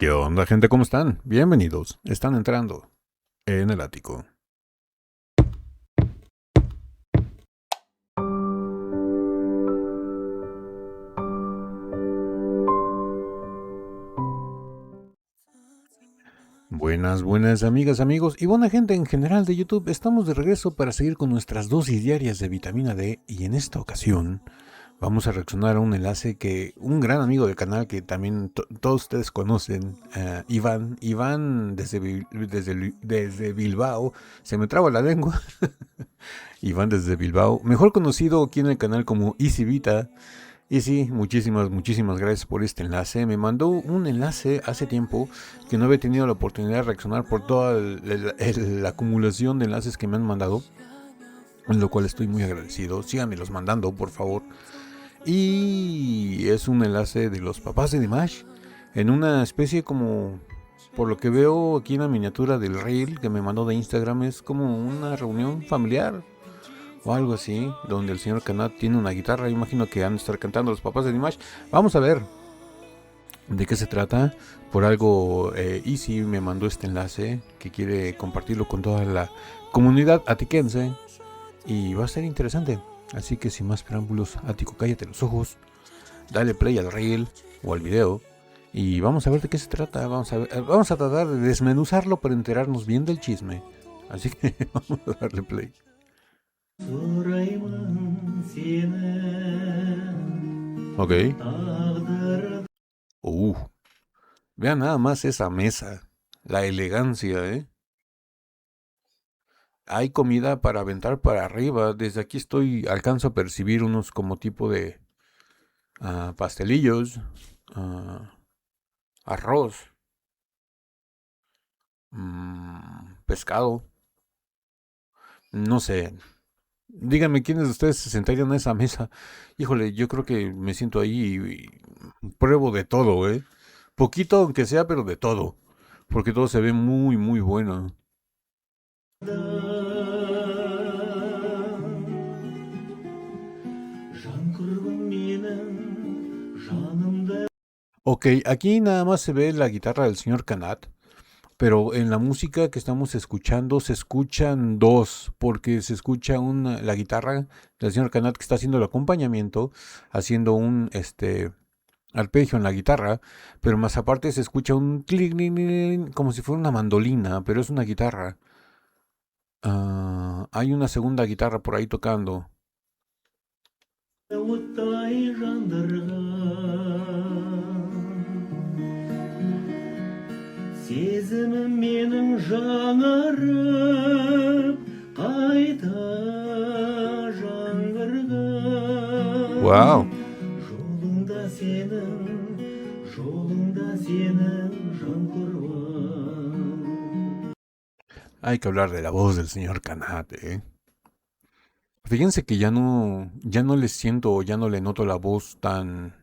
¿Qué onda, gente? ¿Cómo están? Bienvenidos. Están entrando en el ático. Buenas amigas, amigos y buena gente en general de YouTube. Estamos de regreso para seguir con nuestras dosis diarias de vitamina D y en esta ocasión vamos a reaccionar a un enlace que un gran amigo del canal que también todos ustedes conocen, Iván desde Bilbao, se me traba la lengua, Iván desde Bilbao, mejor conocido aquí en el canal como Easy Vita. Y sí, muchísimas gracias por este enlace. Me mandó un enlace hace tiempo que no había tenido la oportunidad de reaccionar por toda la acumulación de enlaces que me han mandado, en lo cual estoy muy agradecido. Síganme los mandando, por favor. Y es un enlace de los papás de Dimash, en una especie como, por lo que veo aquí en la miniatura del reel que me mandó de Instagram, es como una reunión familiar o algo así, donde el señor Kanat tiene una guitarra. Imagino que han de estar cantando los papás de Dimash. Vamos a ver de qué se trata. Por algo Easy me mandó este enlace que quiere compartirlo con toda la comunidad atiquense y va a ser interesante. Así que sin más preámbulos, Ático, cállate los ojos, dale play al reel o al video y vamos a ver de qué se trata. Vamos a tratar de desmenuzarlo para enterarnos bien del chisme. Así que vamos a darle play. Ok. Vean nada más esa mesa. La elegancia, ¿eh? Hay comida para aventar para arriba. Desde aquí alcanzo a percibir unos como tipo de pastelillos, arroz, pescado. No sé. Díganme quiénes de ustedes se sentarían a esa mesa. Híjole, yo creo que me siento ahí y pruebo de todo, ¿eh? Poquito aunque sea, pero de todo. Porque todo se ve muy bueno. Ok, aquí nada más se ve la guitarra del señor Kanat, pero en la música que estamos escuchando se escuchan dos, porque se escucha la guitarra del señor Kanat que está haciendo el acompañamiento, haciendo un arpegio en la guitarra, pero más aparte se escucha un clic, como si fuera una mandolina, pero es una guitarra. Hay una segunda guitarra por ahí tocando. Сезімім менің жаңарып, қайта жаңғырған. Wow. Жолыңда сенің жан құрбан. Hay que hablar de la voz del señor Kanat, ¿eh? Fíjense que ya no le siento, ya no le noto la voz tan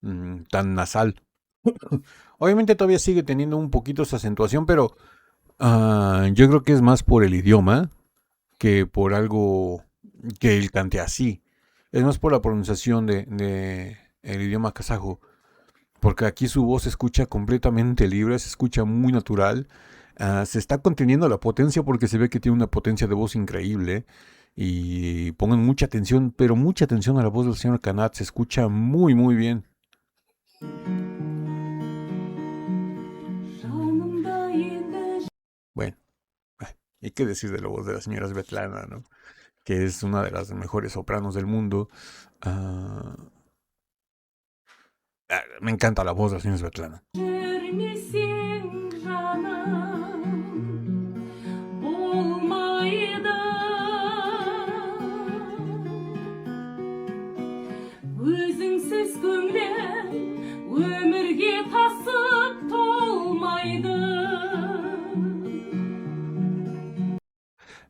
nasal. Obviamente todavía sigue teniendo un poquito esa acentuación, pero yo creo que es más por el idioma que por algo que él cante así. Es más por la pronunciación de el idioma kazajo. Porque aquí su voz se escucha completamente libre, se escucha muy natural. Se está conteniendo la potencia porque se ve que tiene una potencia de voz increíble. Y pongan mucha atención, pero mucha atención a la voz del señor Kanat. Se escucha muy bien. Bueno, hay que decir de la voz de la señora Svetlana, ¿no? Que es una de las mejores sopranos del mundo. Me encanta la voz de la señora Svetlana.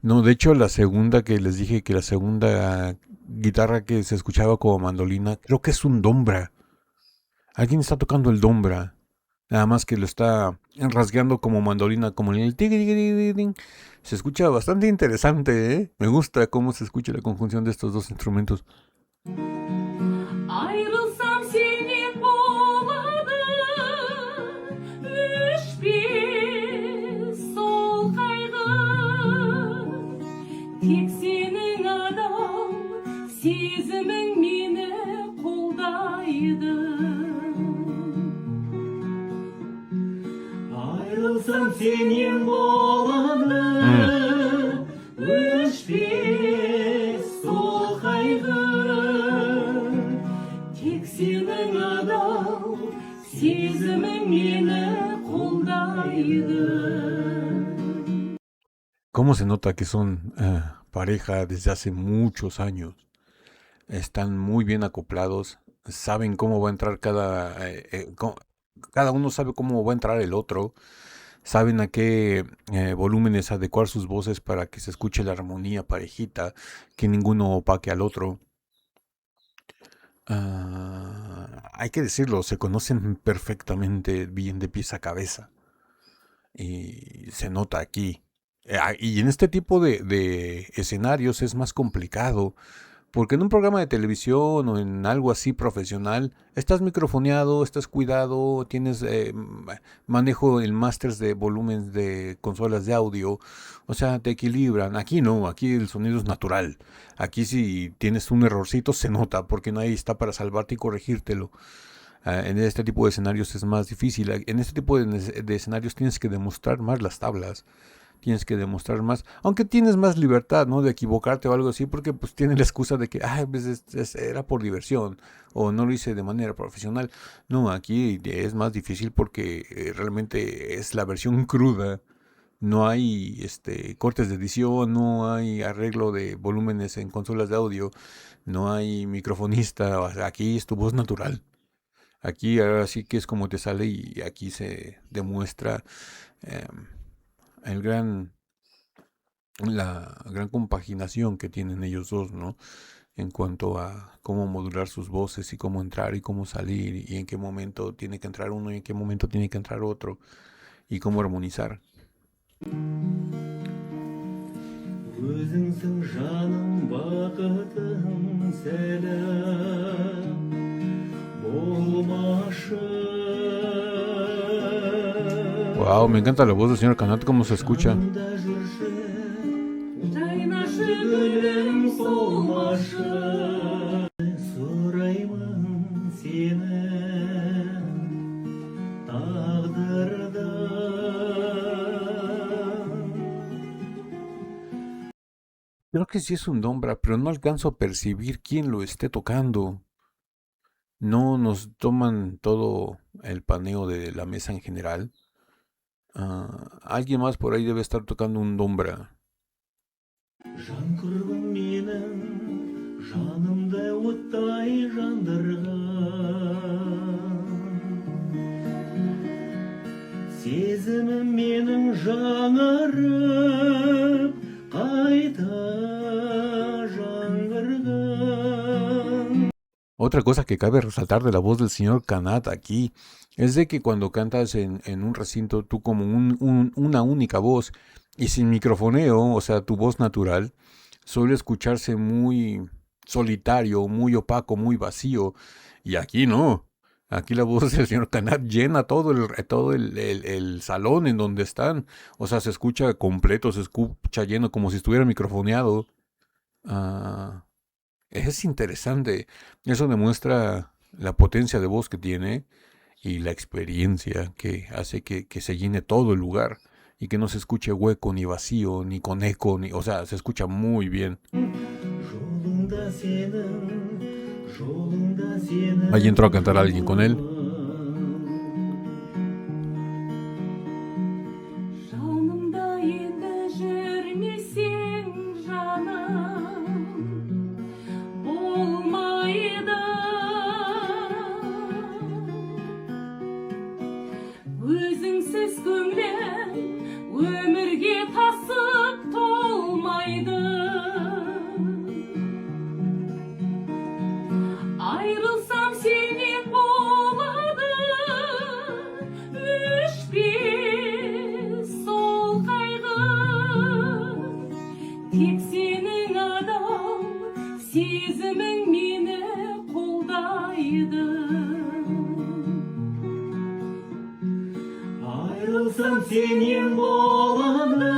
No, de hecho la segunda que les dije que la segunda guitarra que se escuchaba como mandolina, creo que es un dombra. Alguien está tocando el dombra. Nada más que lo está rasgueando como mandolina, como en el tigri. Se escucha bastante interesante, ¿eh? Me gusta cómo se escucha la conjunción de estos dos instrumentos. сезімің мені қолдайды. Ayrılsam senin болады өшпес сол қайғы. Тек сенің адал сезімің мені қолдайды. ¿Cómo se nota que son pareja desde hace muchos años? Están muy bien acoplados, saben cómo va a entrar cada uno sabe cómo va a entrar el otro, saben a qué volúmenes adecuar sus voces para que se escuche la armonía parejita, que ninguno opaque al otro. Hay que decirlo, se conocen perfectamente bien de pies a cabeza. Y se nota aquí. Y en este tipo de escenarios es más complicado, porque en un programa de televisión o en algo así profesional, estás microfoneado, estás cuidado, tienes manejo el máster de volumen de consolas de audio, o sea, te equilibran. Aquí no, aquí el sonido es natural. Aquí si tienes un errorcito se nota, porque nadie está para salvarte y corregírtelo. En este tipo de escenarios es más difícil. En este tipo de escenarios tienes que demostrar más las tablas. Tienes que demostrar más, aunque tienes más libertad, ¿no? De equivocarte o algo así, porque pues tiene la excusa de que, pues, era por diversión, o no lo hice de manera profesional. No, aquí es más difícil porque realmente es la versión cruda. No hay cortes de edición, no hay arreglo de volúmenes en consolas de audio, no hay microfonista. O sea, aquí es tu voz natural. Aquí ahora sí que es como te sale y aquí se demuestra la gran compaginación que tienen ellos dos, ¿no? En cuanto a cómo modular sus voces y cómo entrar y cómo salir y en qué momento tiene que entrar uno y en qué momento tiene que entrar otro y cómo armonizar. Өзіңсің жаным бақытым сәлем болмашы. Wow, me encanta la voz del señor Canat, cómo se escucha. Жанымда жүрші Жайнашы гүлім солмашы. сұраймын сені тағдырдан. Creo que sí es un dombra, pero no alcanzo a percibir quién lo esté tocando. No nos toman todo el paneo de la mesa en general. Alguien más por ahí debe estar tocando un dombra. Жан құрбым менің жанымда оттай жандырған. Сезімім менің жаңарып қайта жаңғырған. Otra cosa que cabe resaltar de la voz del señor Canat aquí es de que cuando cantas en un recinto, tú como una única voz y sin microfoneo, o sea, tu voz natural, suele escucharse muy solitario, muy opaco, muy vacío. Y aquí no. Aquí la voz del señor Canat llena todo el salón en donde están. O sea, se escucha completo, se escucha lleno, como si estuviera microfoneado. Es interesante. Eso demuestra la potencia de voz que tiene y la experiencia que hace que se llene todo el lugar y que no se escuche hueco, ni vacío, ni con eco, o sea, se escucha muy bien. Ahí entró a cantar alguien con él. Жанымда енді жүрмесең жаным болмайды. Өзіңсіз көңілім өмірге тасып толмайды. Айрылсам сенен болады өшпес сол қайғы. Тек сенің адал сезімің мені қолдайды. Айрылсам сенен болады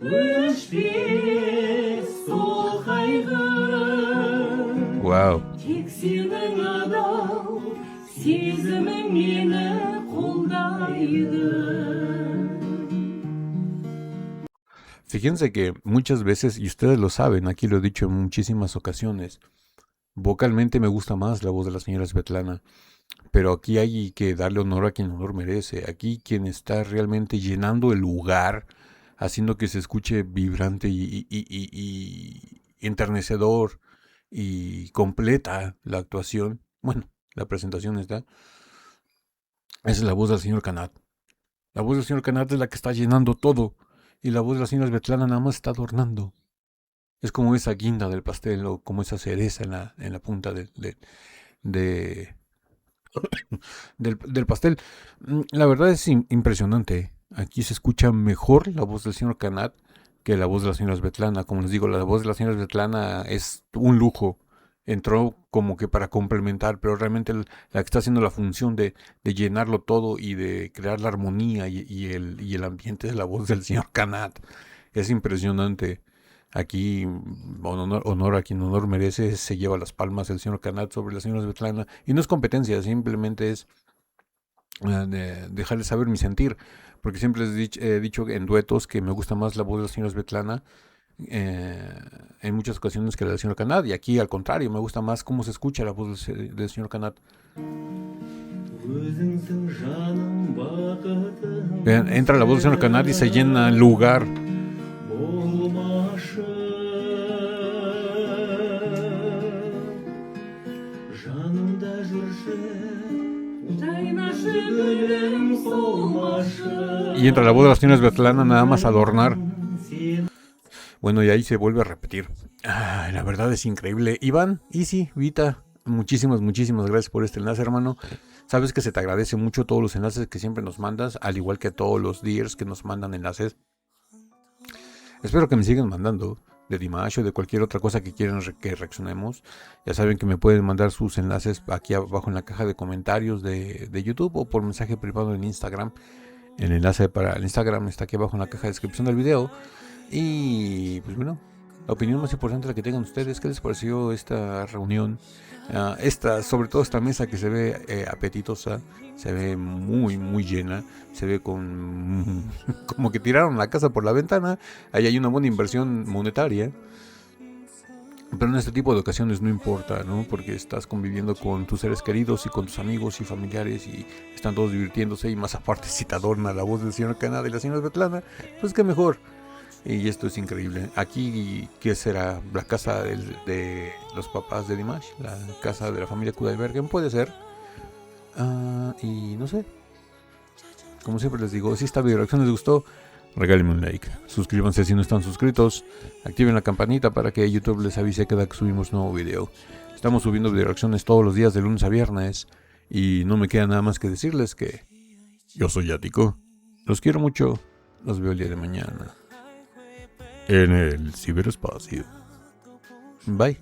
өшпес сол қайғы. Wow. Тек сенің адал сезімің мені қолдайды. Fíjense que muchas veces, y ustedes lo saben, aquí lo he dicho en muchísimas ocasiones, vocalmente me gusta más la voz de la señora Svetlana, pero aquí hay que darle honor a quien honor merece. Aquí quien está realmente llenando el lugar, haciendo que se escuche vibrante y enternecedor y completa la actuación, bueno, la presentación está, esa es la voz del señor Kanat. La voz del señor Kanat es la que está llenando todo. Y la voz de la señora Svetlana nada más está adornando. Es como esa guinda del pastel o como esa cereza en la punta del pastel. La verdad es impresionante. Aquí se escucha mejor la voz del señor Kanat que la voz de la señora Svetlana. Como les digo, la voz de la señora Svetlana es un lujo. Entró como que para complementar, pero realmente la que está haciendo la función de llenarlo todo y de crear la armonía y el ambiente es la voz del señor Kanat. Es impresionante. Aquí, honor a quien honor merece, se lleva las palmas el señor Kanat sobre la señora Svetlana. Y no es competencia, simplemente es dejarles saber mi sentir. Porque siempre les he dicho en duetos que me gusta más la voz de la señora Svetlana en muchas ocasiones que la del señor Kanat, y aquí al contrario, me gusta más cómo se escucha la voz del señor Kanat. Vean, entra la voz del señor Kanat y se llena el lugar. Y entra la voz de la señora Svetlana nada más a adornar. Bueno, y ahí se vuelve a repetir. La verdad es increíble. Iván, Easy, Vita, muchísimas gracias por este enlace, hermano. Sabes que se te agradece mucho todos los enlaces que siempre nos mandas, al igual que a todos los dears que nos mandan enlaces. Espero que me sigan mandando de Dimash o de cualquier otra cosa que quieran que reaccionemos. Ya saben que me pueden mandar sus enlaces aquí abajo en la caja de comentarios de YouTube o por mensaje privado en Instagram. El enlace para el Instagram está aquí abajo en la caja de descripción del video. Y pues bueno, la opinión más importante la que tengan ustedes. ¿Qué les pareció esta reunión? Sobre todo esta mesa que se ve apetitosa, se ve muy llena, se ve como que tiraron la casa por la ventana. Ahí hay una buena inversión monetaria. Pero en este tipo de ocasiones no importa, ¿no? Porque estás conviviendo con tus seres queridos y con tus amigos y familiares y están todos divirtiéndose, y más aparte si te adorna la voz del señor Kanat y la señora Svetlana, pues qué mejor. Y esto es increíble. Aquí, ¿qué será? La casa de los papás de Dimash, la casa de la familia Kudaibergen, puede ser. Y no sé. Como siempre les digo, si esta video reacción les gustó, regálenme un like. Suscríbanse si no están suscritos. Activen la campanita para que YouTube les avise cada que subimos nuevo video. Estamos subiendo video reacciones todos los días de lunes a viernes. Y no me queda nada más que decirles que yo soy Ático. Los quiero mucho. Los veo el día de mañana en el ciberespacio. Bye.